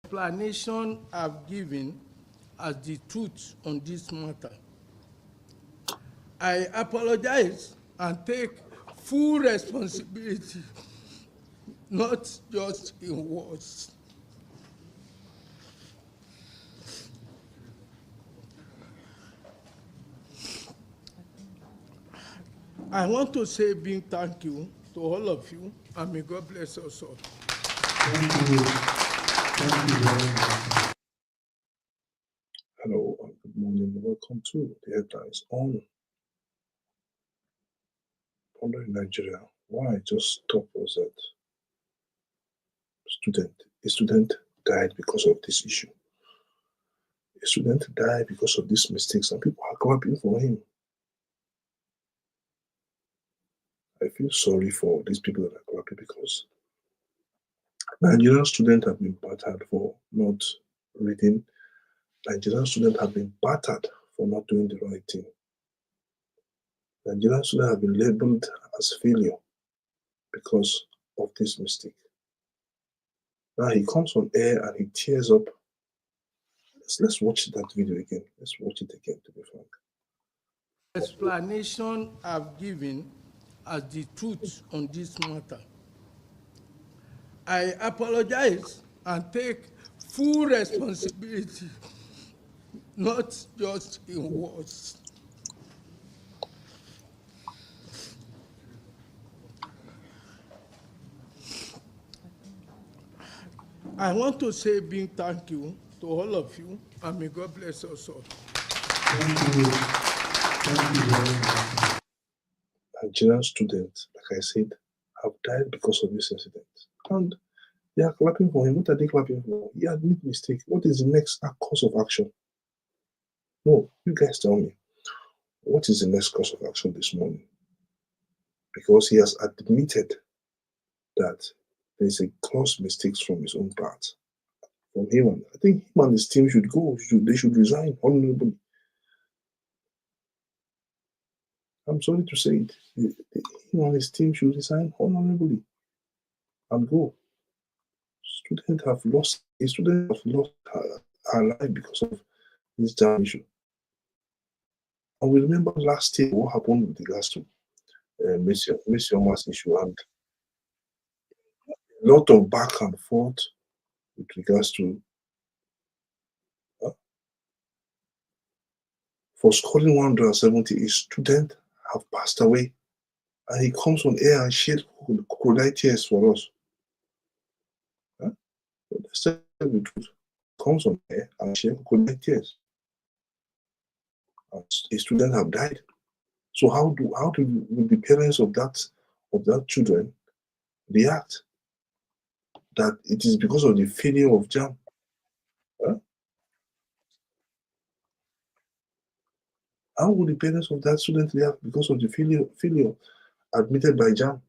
explanation I've given as the truth on this matter. I apologize and take full responsibility, not just in words. I want to say a big thank you to all of you, and may God bless us all. Thank you. Thank you very much. Hello and good morning. Welcome to the headlines on Pondering Nigeria. Why I just thought was that a student died because of this issue. A student died because of these mistakes, and people are clapping for him. I feel sorry for these people that are clapping because Nigerian students have been battered for not reading. Nigerian students have been battered for not doing the right thing. Nigerian students have been labeled as failure because of this mistake. Now he comes on air and he tears up. Let's watch that video again. Let's watch it again, to be frank. Explanation I've given as the truth on this matter. I apologize and take full responsibility, not just in words. I want to say a big thank you to all of you, and may God bless us all. Thank you. Thank you very much. Nigerian students, like I said, have died because of this incident. And they are clapping for him. What are they clapping for? He had made mistake. What is the next course of action? No, you guys tell me. What is the next course of action this morning? Because he has admitted that there's a gross mistakes from his own part. From him, I think him and his team should go. They should resign honorably. I'm sorry to say it. Him and his team should resign honorably and go. Students have lost her life because of this JAMB issue. And we remember last year what happened with regards to Miss Yoma's issue, and a lot of back and forth with regards to for scoring 170, a student have passed away, and he comes on air and shed crocodile tears for us. Let's tell the truth. Comes on air and shed crocodile tears. And a student have died. So how do the parents of that children react? That it is because of the failure of JAMB. How would the parents of that student react because of the failure admitted by JAMB?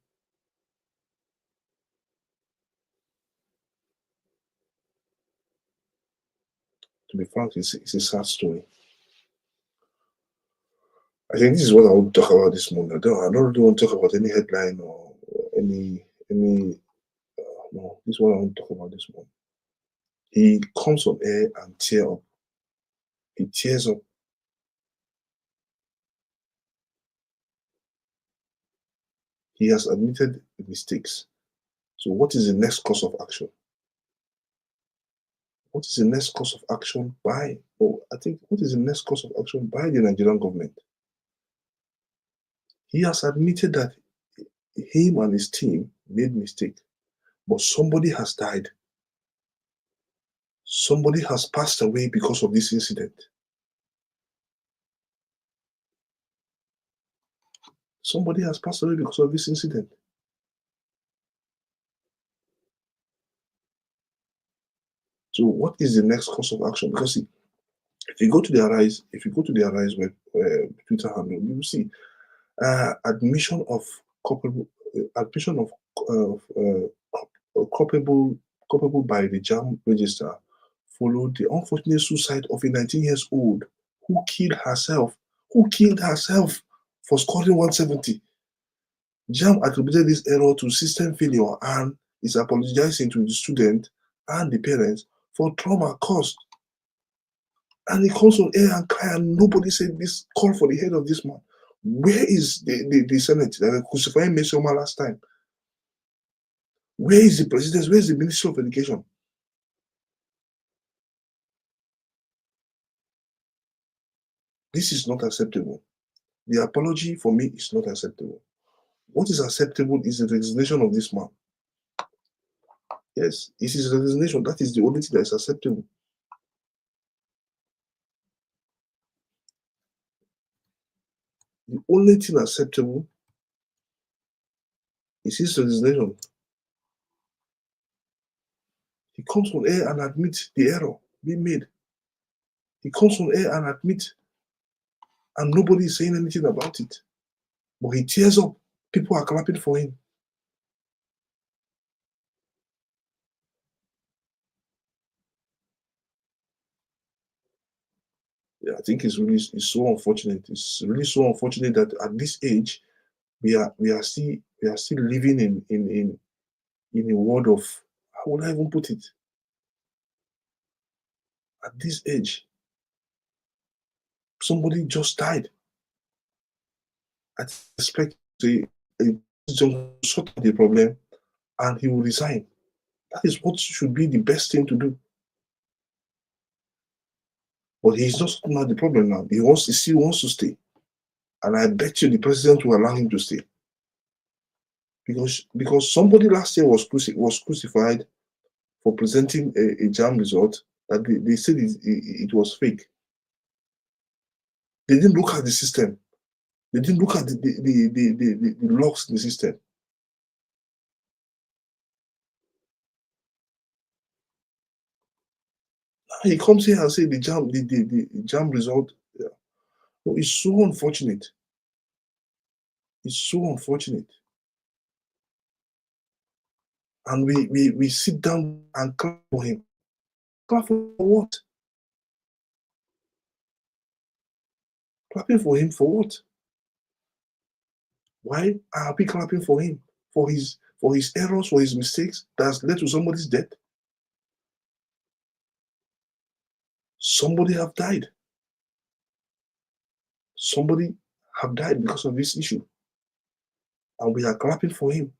To be frank, it's a sad story. I think this is what I want to talk about this morning. I don't really want to talk about any headline or any no, this is what I want to talk about this morning. He comes on air and tears up. He tears up. He has admitted the mistakes. So what is the next course of action? What is the next course of action by, what is the next course of action by the Nigerian government? He has admitted that him and his team made mistake, but somebody has died. Somebody has passed away because of this incident. Somebody has passed away because of this incident. So what is the next course of action? Because see, if you go to the Arise web Twitter handle, you will see admission of culpable by the JAMB Registrar followed the unfortunate suicide of a 19-year-old who killed herself for scoring 170. JAMB attributed this error to system failure and is apologizing to the student and the parents for trauma caused. And he comes on air and cry, and nobody said this, call for the head of this man. Where is the Senate that were crucifying Mesoma last time? Where is the president? Where is the Ministry of Education? This is not acceptable. The apology for me is not acceptable. What is acceptable is the resignation of this man. Yes, it is resignation. That is the only thing that is acceptable. The only thing acceptable is his resignation. He comes on air and admits the error being made. He comes on air and admits, and nobody is saying anything about it. But he tears up. People are clapping for him. Yeah, I think it's so unfortunate. It's really so unfortunate that at this age, we are still living in a world of, how would I even put it? At this age, somebody just died. I expect the sort of the problem, and he will resign. That is what should be the best thing to do. But he's not sorting out the problem now. He still wants to stay. And I bet you the president will allow him to stay. Because somebody last year was crucified for presenting a JAMB result that they said it was fake. They didn't look at the system. They didn't look at the logs in the system. Now he comes here and say the JAMB result. Yeah. No, it's so unfortunate. It's so unfortunate. And we sit down and clap for him. Clap for what? Clapping for him for what? Why are we clapping for him? For his errors, for his mistakes that has led to somebody's death? Somebody have died. Somebody have died because of this issue. And we are clapping for him.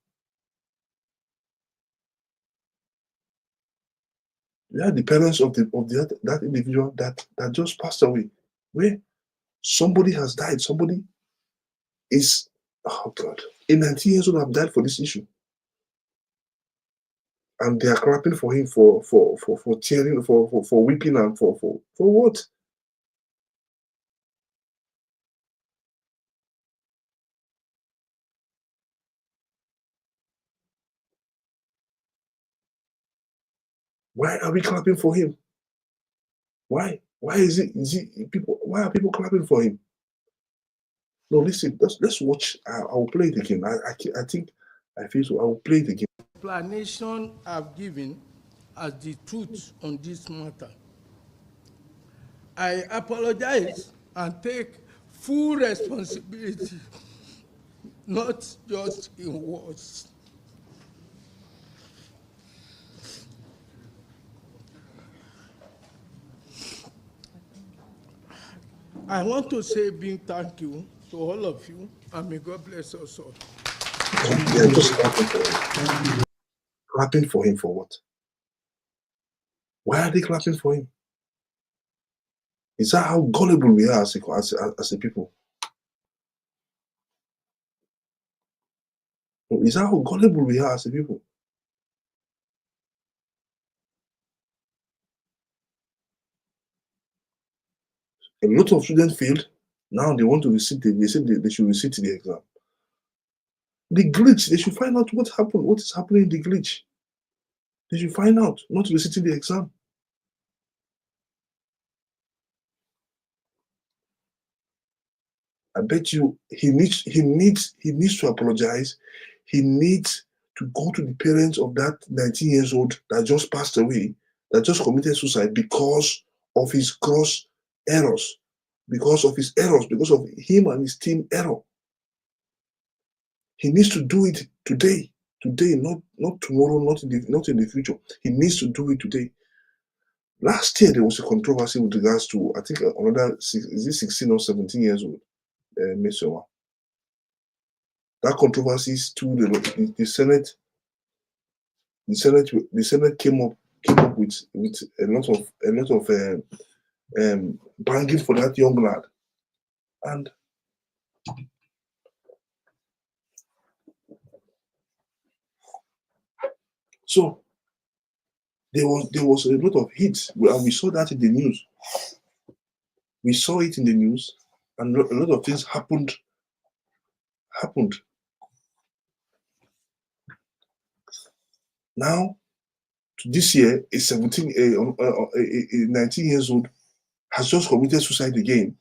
We are the parents of that individual that just passed away. Where somebody has died. Somebody is, oh God, a 19 years old have died for this issue. And they are clapping for him for tearing, for weeping, and for what? Why are we clapping for him? Why? Why is it people? Why are people clapping for him? No, listen. Let's watch. I will play it again. I think I feel so. I will play it again. Explanation I've given as the truth on this matter. I apologize and take full responsibility, not just in words. I want to say big thank you to all of you, and may God bless us all. They are just clapping for him. Clapping for him for what? Why are they clapping for him? Is that how gullible we are as a people? Is that how gullible we are as a people? A lot of students failed. Now they want to resit. They said they should resit the exam. The glitch, they should find out what happened, what is happening in the glitch. They should find out, not resitting the exam. I bet you he needs to apologize. He needs to go to the parents of that 19 years old that just passed away, that just committed suicide because of his gross errors, because of him and his team error. He needs to do it today, not tomorrow, not in the future. He needs to do it today. Last year, there was a controversy with regards to, I think, another, is it 16 or 17 years old, Mesowa. That controversy to the Senate. The Senate came up with a lot of banging for that young lad, and so there was a lot of hits, and we saw that in the news. We saw it in the news, and a lot of things happened. Now, this year, a 19 years old has just committed suicide again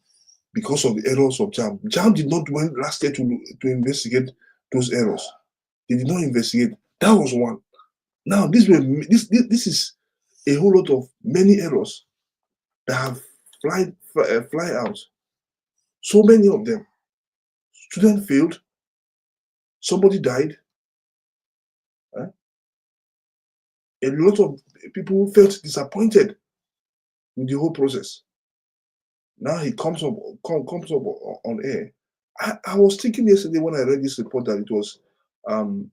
because of the errors of JAMB. JAMB did not went last year to investigate those errors. They did not investigate. That was one. Now, this is a whole lot of many errors that have fly out. So many of them. Student failed. Somebody died. A lot of people felt disappointed with the whole process. Now he comes up on air. I was thinking yesterday when I read this report that it was an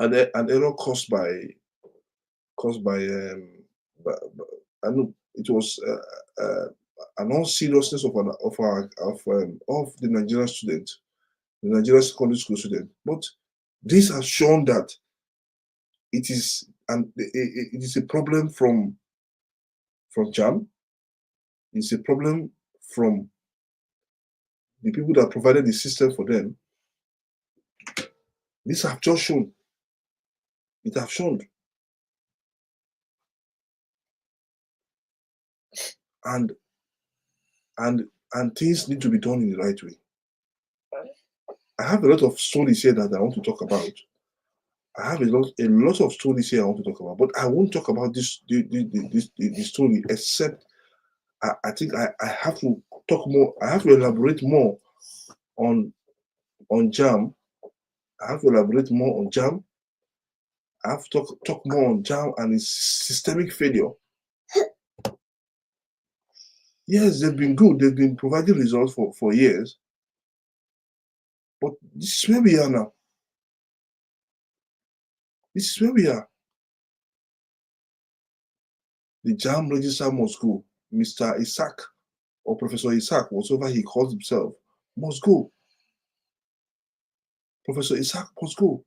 error caused by I know it was an unseriousness of the Nigerian student, the Nigerian secondary school student. But this has shown that it is a problem from JAMB. It's a problem from the people that provided the system for them. This have just shown. It have shown. And things need to be done in the right way. I have a lot of stories here that I want to talk about. I have a lot of stories here I want to talk about, but I won't talk about the story, except I think I have to talk more. I have to elaborate more on JAMB. I have to elaborate more on JAMB. I have to talk more on JAMB and its systemic failure. Yes, they've been good. They've been providing results for years. But this is where we are now. This is where we are. The JAMB Registrar must go. Mr. Isaac or Professor Isaac, whatever he calls himself, must go. Professor Isaac must go.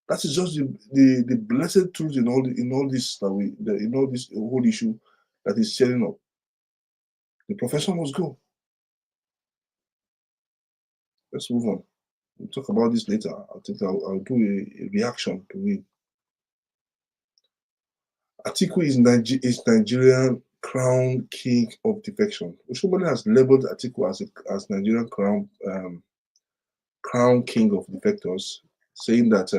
That is just the blessed truth in all this whole issue that is stirring up. The professor must go. Let's move on. We'll talk about this later. I think I'll do a reaction to it. Atiku is Nigerian crown king of defection. Oshiomhole has labeled Atiku as Nigerian crown king of defectors, saying that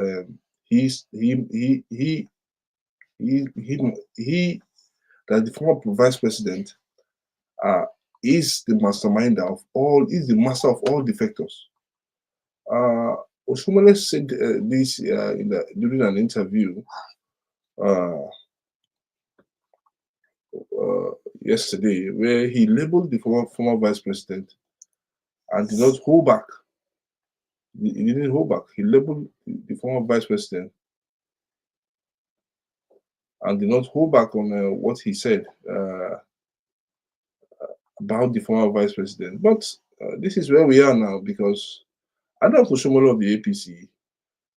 that the former vice president is the mastermind of all, is the master of all defectors. Oshiomhole said this during an interview yesterday, where he labeled the former vice president and did not hold back. He didn't hold back. He labeled the former vice president and did not hold back on what he said about the former vice president. But this is where we are now, because Adam Oshiomhole of the APC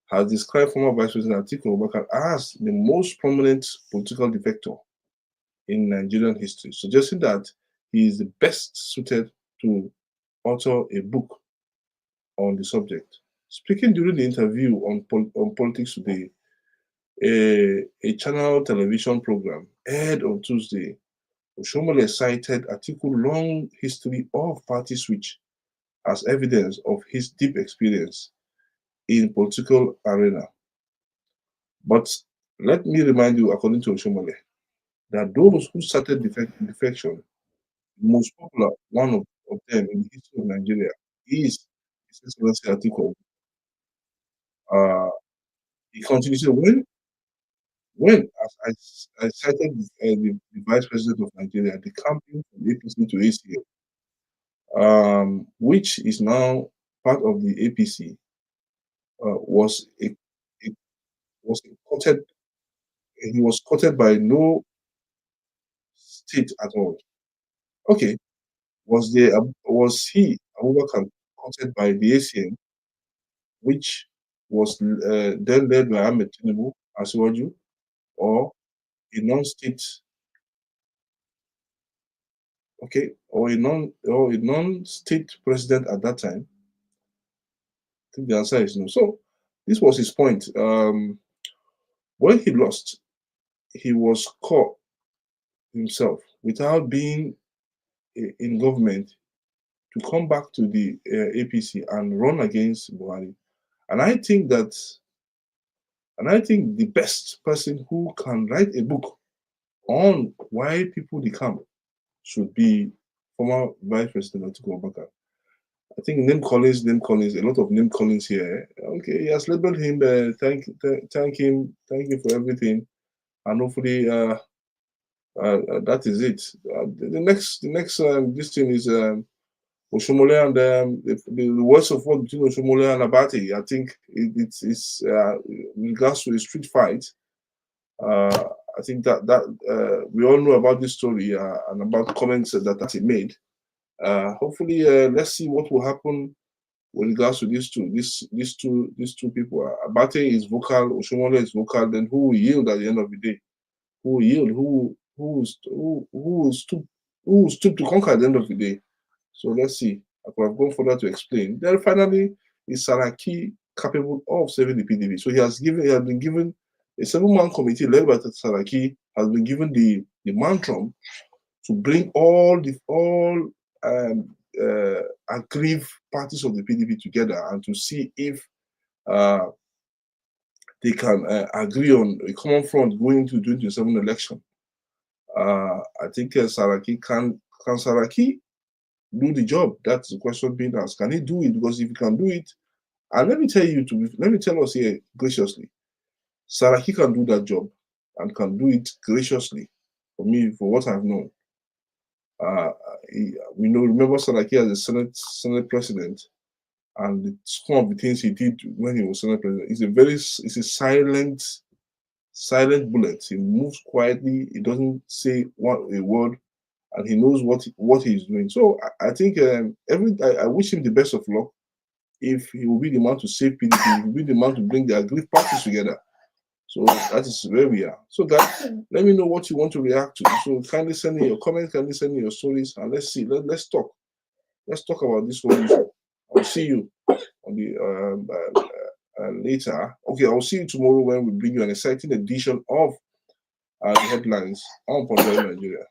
has described former vice president Atiku Abubakar as the most prominent political defector in Nigerian history, suggesting that he is the best suited to author a book on the subject. Speaking during the interview on Politics Today, a channel television program aired on Tuesday, Oshiomhole cited Atiku's long history of party switch as evidence of his deep experience in political arena. But let me remind you, according to Oshiomhole, that those who started defection, the most popular one of them in the history of Nigeria is His Excellency Atiku. He continues to say, when I cited the vice president of Nigeria, the campaign from APC to ACN, which is now part of the APC, was a was courted. He was courted by no state at all. Okay, was he Abubakar courted by the ACN, which was then led by Ahmed Tinubu as well, or a non-state, okay, or a non-state president at that time? I think the answer is no. So this was his point. When he lost, he was caught himself without being in government to come back to the APC and run against Buhari. And I think that, and I think the best person who can write a book on why people decamp should be former Vice President Atiku Abubakar. I think name callings, a lot of name callings here. Okay, he has labeled him. Thank him for everything, and hopefully that is it. The next this thing is Oshiomhole and the words of war between Oshiomhole and Abbati. I think it's in regards to a street fight. I think that we all know about this story and about comments that he made. Hopefully, let's see what will happen with regards to these two people. Abbati is vocal, Oshiomhole is vocal. Then who will yield at the end of the day? Who will yield? Who will stoop to conquer at the end of the day? So let's see. I could have gone further to explain. Then finally, is Saraki capable of saving the PDP? So he has been given a 7-man committee led by Saraki has been given the mantra to bring all aggrieved parties of the PDP together and to see if they can agree on a common front going to 2027 election. I think Saraki can Saraki do the job? That's the question being asked. Can he do it? Because if he can do it, and let me tell us here graciously, Saraki can do that job and can do it graciously. For me, for what I've known, remember Saraki as a Senate president, and some of the things he did when he was Senate president is a silent bullet. He moves quietly. He doesn't say a word, and he knows what he's doing. So I think I wish him the best of luck. If he will be the man to save PDP, he will be the man to bring the aggrieved parties together. So that is where we are. So guys, let me know what you want to react to. So kindly send me your comments, kindly send me your stories, and let's see. Let's talk. Let's talk about this whole issue. I'll see you on the later. Okay, I'll see you tomorrow when we bring you an exciting edition of the headlines on Pondering Nigeria.